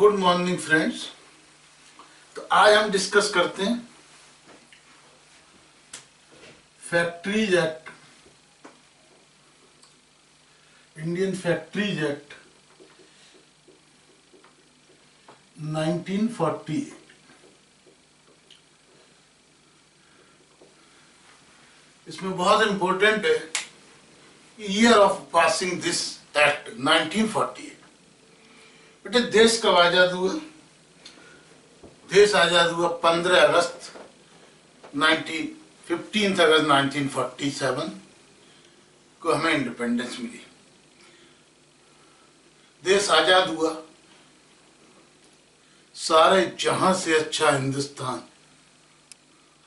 Good morning friends. तो आज हम डिस्कस करते हैं factories act, Indian factories act 1948। इसमें बहुत इंपॉर्टेंट है year of passing this act 1948। बेटे देश कब आजाद हुआ? देश आजाद हुआ 15 अगस्त 15 अगस्त 1947 को हमें इंडिपेंडेंस मिली। देश आजाद हुआ, सारे जहां से अच्छा हिंदुस्तान,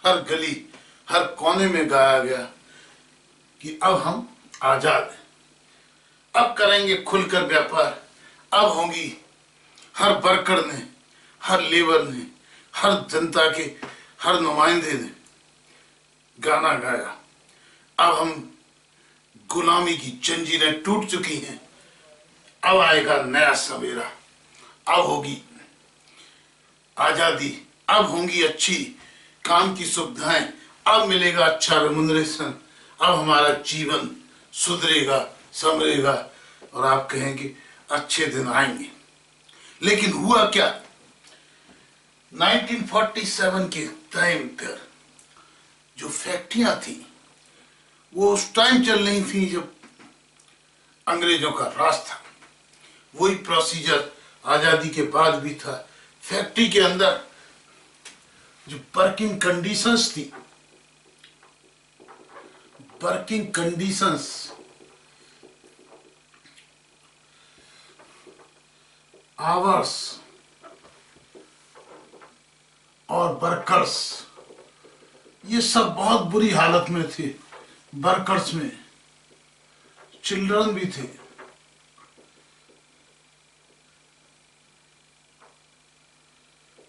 हर गली हर कोने में गाया गया कि अब हम आजाद हैं, अब करेंगे खुलकर व्यापार, अब होंगी हर वर्कर ने, हर लेबर ने, हर जनता के हर नुमाइंदे ने गाना गाया। अब हम गुलामी की जंजीरें टूट चुकी हैं, अब आएगा नया सवेरा, अब होगी आजादी, अब होंगी अच्छी काम की सुविधाएं, अब मिलेगा अच्छा रेमुनरेशन, अब हमारा जीवन सुधरेगा संवरेगा और आप कहेंगे अच्छे दिन आएंगे। लेकिन हुआ क्या? 1947 के टाइम पर जो फैक्ट्रियां थी वो उस टाइम चल रही थी जब अंग्रेजों का राज था। वही प्रोसीजर आजादी के बाद भी था। फैक्ट्री के अंदर जो वर्किंग कंडीशंस थी, वर्किंग कंडीशंस, आवर्स और वर्कर्स, ये सब बहुत बुरी हालत में थे। वर्कर्स में चिल्ड्रन भी थे,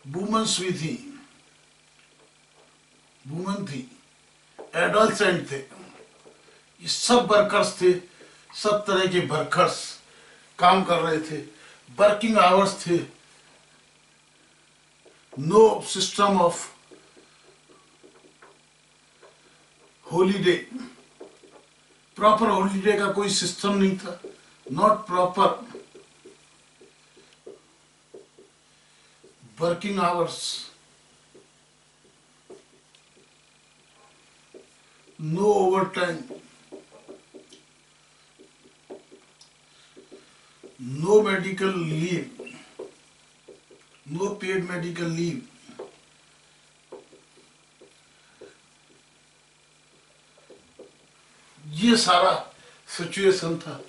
वुमेन्स भी थी, वुमेन थी, एडल्सेंट थे। ये सब वर्कर्स थे, सब तरह के वर्कर्स काम कर रहे थे। वर्किंग आवर्स थे, no system of holiday, proper holiday का कोई सिस्टम नहीं था। Not proper working hours, no overtime, no medical leave, no paid medical leave. ये सारा सिचुएशन था।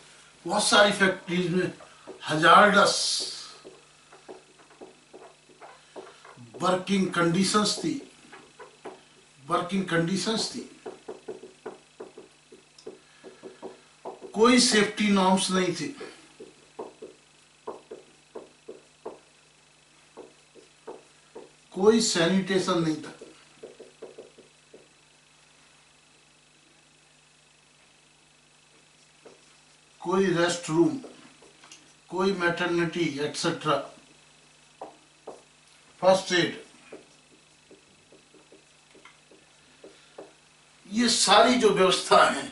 बहुत सारी फैक्ट्रीज में हजारडस वर्किंग कंडीशंस थी, वर्किंग कंडीशंस थी। कोई सेफ्टी नॉर्म्स नहीं थे, कोई सैनिटेशन नहीं था, कोई रेस्ट रूम, कोई मैटरनिटी एक्सेट्रा, फर्स्ट एड, ये सारी जो व्यवस्था है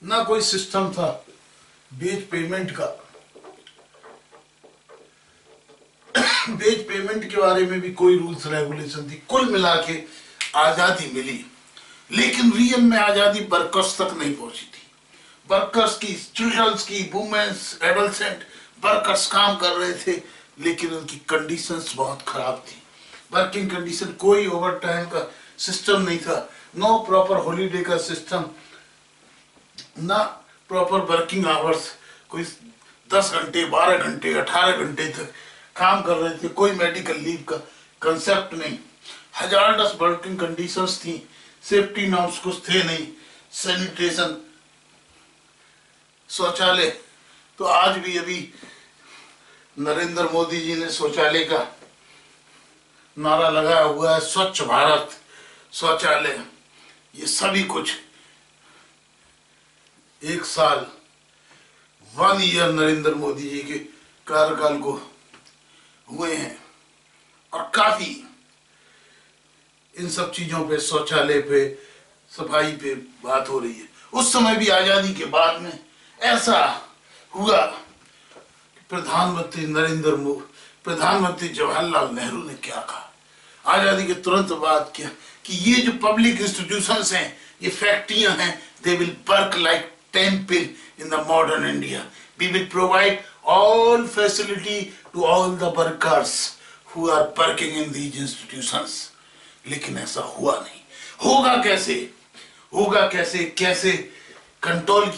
ना कोई सिस्टम था वेज पेमेंट का। वेज पेमेंट के बारे में भी कोई रूल्स रेगुलेशन थी। कुल मिला के आजादी मिली, लेकिन रियल में आजादी वर्कर्स तक नहीं पहुंची थी। वर्कर्स की, चिल्ड्रंस की, वुमेन्स, एडल्सेंट वर्कर्स काम कर रहे थे, लेकिन उनकी कंडीशंस बहुत खराब थी। वर्किंग कंडीशन, कोई ओवर टाइम का सिस्टम नहीं था, नो प्रॉपर हॉलीडे का सिस्टम, ना प्रॉपर वर्किंग आवर्स। कोई 10 घंटे, 12 घंटे, 18 घंटे तक काम कर रहे थे, कोई मेडिकल लीव का कंसेप्ट नहीं। हजारडस वर्किंग कंडीशंस थी, सेफ्टी नॉर्म्स कुछ थे नहीं, सैनिटेशन, शौचालय तो आज भी अभी नरेंद्र मोदी जी ने शौचालय का नारा लगाया हुआ है, स्वच्छ भारत शौचालय। ये सभी कुछ 1 साल 1 ईयर नरेंद्र मोदी जी के कार्यकाल को हुए हैं और काफी इन सब चीजों पे, शौचालय पे, सफाई पे बात हो रही है। उस समय भी आजादी के बाद में ऐसा हुआ कि प्रधानमंत्री जवाहरलाल नेहरू ने क्या कहा आजादी के तुरंत बाद, क्या कि ये जो पब्लिक इंस्टीट्यूशंस हैं, ये फैक्ट्रियां हैं, they will work like temple in the modern India. We will provide all facility to all the workers who are working in these institutions। लेकिन ऐसा हुआ नहीं। होगा कैसे कैसे कंट्रोल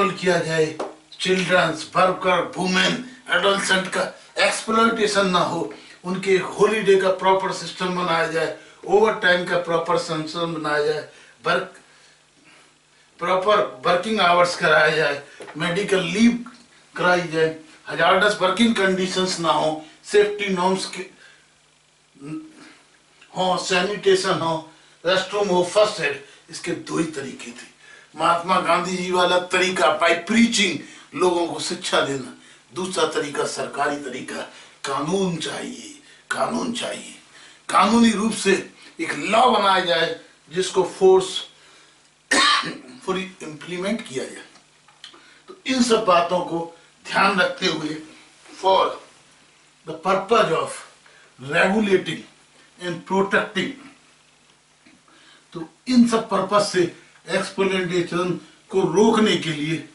किया जाए, चिल्ड्रंस, वर्कर, वुमेन, एडोलसेंट का एक्सप्लॉयटेशन ना हो, उनके हॉलीडे का प्रॉपर सिस्टम बनाया जाए, ओवर टाइम का प्रॉपर सिस्टम बनाया जाए, प्रॉपर वर्किंग आवर्स कराया जाए, मेडिकल लीव कराई जाए, हजार्डस वर्किंग कंडीशंस ना हो, सेफ्टी नॉर्म्स के हो, सैनिटेशन हो, रेस्टरूम हो, फर्स्ट एड। इसके 2 ही तरीके थे। महात्मा गांधी जी वाला तरीका बाय प्रीचिंग, लोगों को शिक्षा देना। दूसरा तरीका सरकारी तरीका, कानून चाहिए, कानूनी रूप से एक लॉ बनाया जाए जिसको फोर्स पूरी इम्प्लीमेंट किया जाए। तो इन सब बातों को ध्यान रखते हुए, for the purpose of regulating and protecting, तो इन सब पर्पज से एक्सप्लॉयटेशन को रोकने के लिए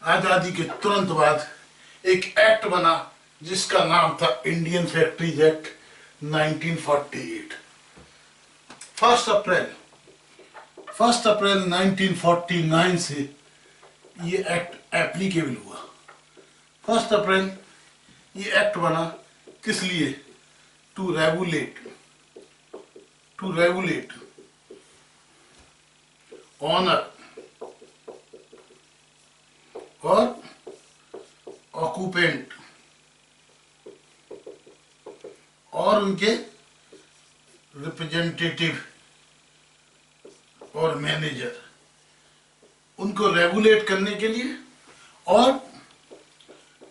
आजादी के तुरंत बाद एक एक्ट बना जिसका नाम था इंडियन फैक्ट्रीज एक्ट 1948। 1 अप्रैल 1949 से ये एक्ट एप्लीकेबल हुआ। 1 अप्रैल ये एक्ट बना, किस लिए? टू रेगुलेट ऑनर और ऑक्यूपेंट और उनके रिप्रेजेंटेटिव और मैनेजर, उनको रेगुलेट करने के लिए, और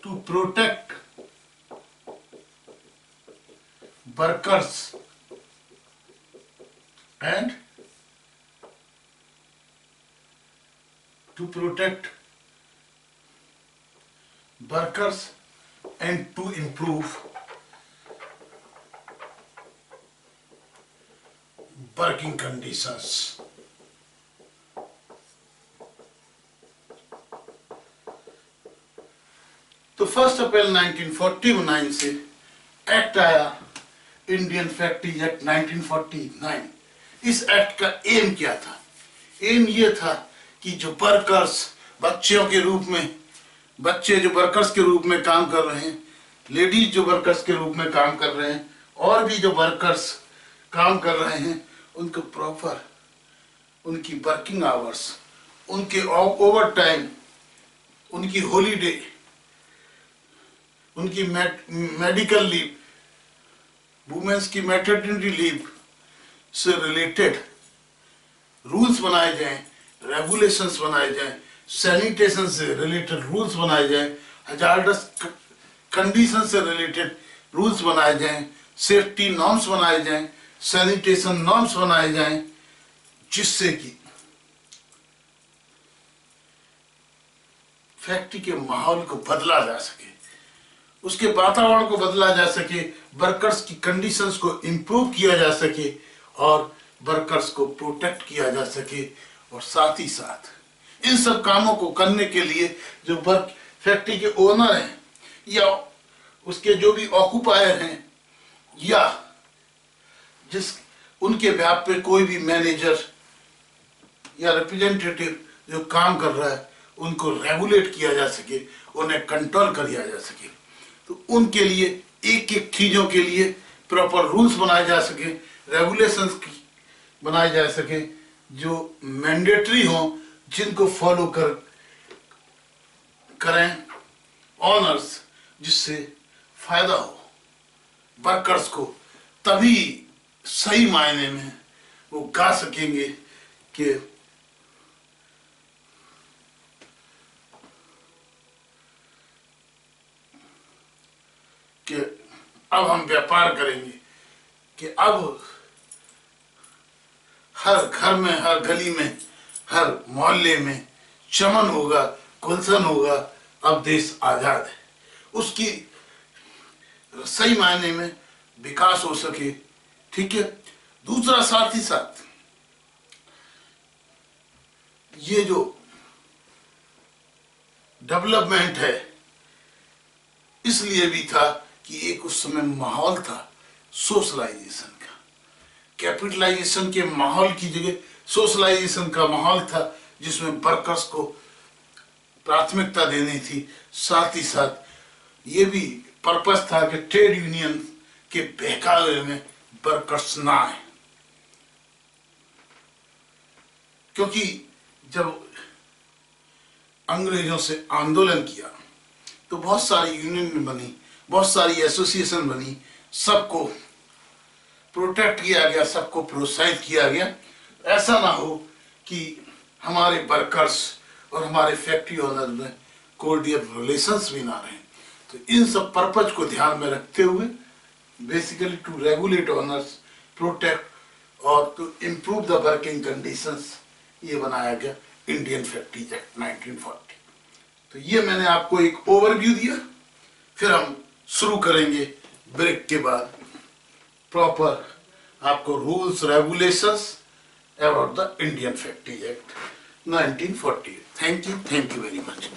to protect workers and to improve working conditions. तो 1 अप्रैल 1949 से एक्ट आया, इंडियन फैक्ट्रीज एक्ट 1949। इस एक्ट का एम क्या था? एम ये था कि जो वर्कर्स, बच्चे जो वर्कर्स के रूप में काम कर रहे हैं, लेडीज जो वर्कर्स के रूप में काम कर रहे हैं, और भी जो वर्कर्स काम कर रहे हैं, उनको प्रॉपर उनकी वर्किंग आवर्स, उनके ओवर टाइम, उनकी हॉलीडे, उनकी मेडिकल लीव, वुमेन्स की मैटरनिटी लीव से रिलेटेड रूल्स बनाए जाएं, रेगुलेशंस बनाए जाएं, सैनिटेशन से रिलेटेड रूल्स बनाए जाएं, हजार्डस कंडीशन से रिलेटेड रूल्स बनाए जाएं, सेफ्टी नॉर्म्स बनाए जाएं, सैनिटेशन नॉर्म्स बनाए जाएं, जिससे कि फैक्ट्री के माहौल को बदला जा सके, उसके वातावरण को बदला जा सके, वर्कर्स की कंडीशंस को इंप्रूव किया जा सके और वर्कर्स को प्रोटेक्ट किया जा सके। और साथ ही साथ इन सब कामों को करने के लिए जो वर्क फैक्ट्री के ओनर हैं या उसके जो भी ऑक्यूपायर हैं या जिस उनके व्याप पे कोई भी मैनेजर या रिप्रेजेंटेटिव जो काम कर रहा है, उनको रेगुलेट किया जा सके, उन्हें कंट्रोल किया जा सके। तो उनके लिए एक एक चीजों के लिए प्रॉपर रूल्स बनाए जा सके, रेगुलेशंस बनाए जा सके जो मैंडेटरी हो, जिनको फॉलो करें ऑनर्स, जिससे फायदा हो वर्कर्स को। तभी सही मायने में वो गा सकेंगे कि अब हम व्यापार करेंगे कि अब हर घर में, हर गली में, हर मोहल्ले में चमन होगा, गुलशन होगा। अब देश आजाद है, उसकी सही मायने में विकास हो सके। ठीक है। दूसरा, साथ ही साथ ये जो डेवलपमेंट है इसलिए भी था कि एक उस समय माहौल था सोशलाइजेशन का, कैपिटलाइजेशन के माहौल की जगह सोशलाइजेशन का माहौल था, जिसमें वर्कर्स को प्राथमिकता देनी थी। साथ ही साथ ये भी पर्पस था कि ट्रेड यूनियन के बहकावे में वर्कर्स ना आए, क्योंकि जब अंग्रेजों से आंदोलन किया तो बहुत सारी यूनियन बनी, बहुत सारी एसोसिएशन बनी, सबको प्रोटेक्ट किया गया, सबको प्रोत्साहित किया गया। ऐसा ना हो कि हमारे वर्कर्स और हमारे फैक्ट्री ओनर में कोर्डियल रिलेशंस भी ना रहे। तो इन सब पर्पज को ध्यान में रखते हुए basically to regulate owners, protect और to improve the working conditions, ये बनाया गया इंडियन फैक्ट्रीज एक्ट 1940। तो ये मैंने आपको एक ओवरव्यू दिया। फिर हम शुरू करेंगे ब्रेक के बाद प्रॉपर आपको rules regulations about the Indian factories act 1940। Thank you very much.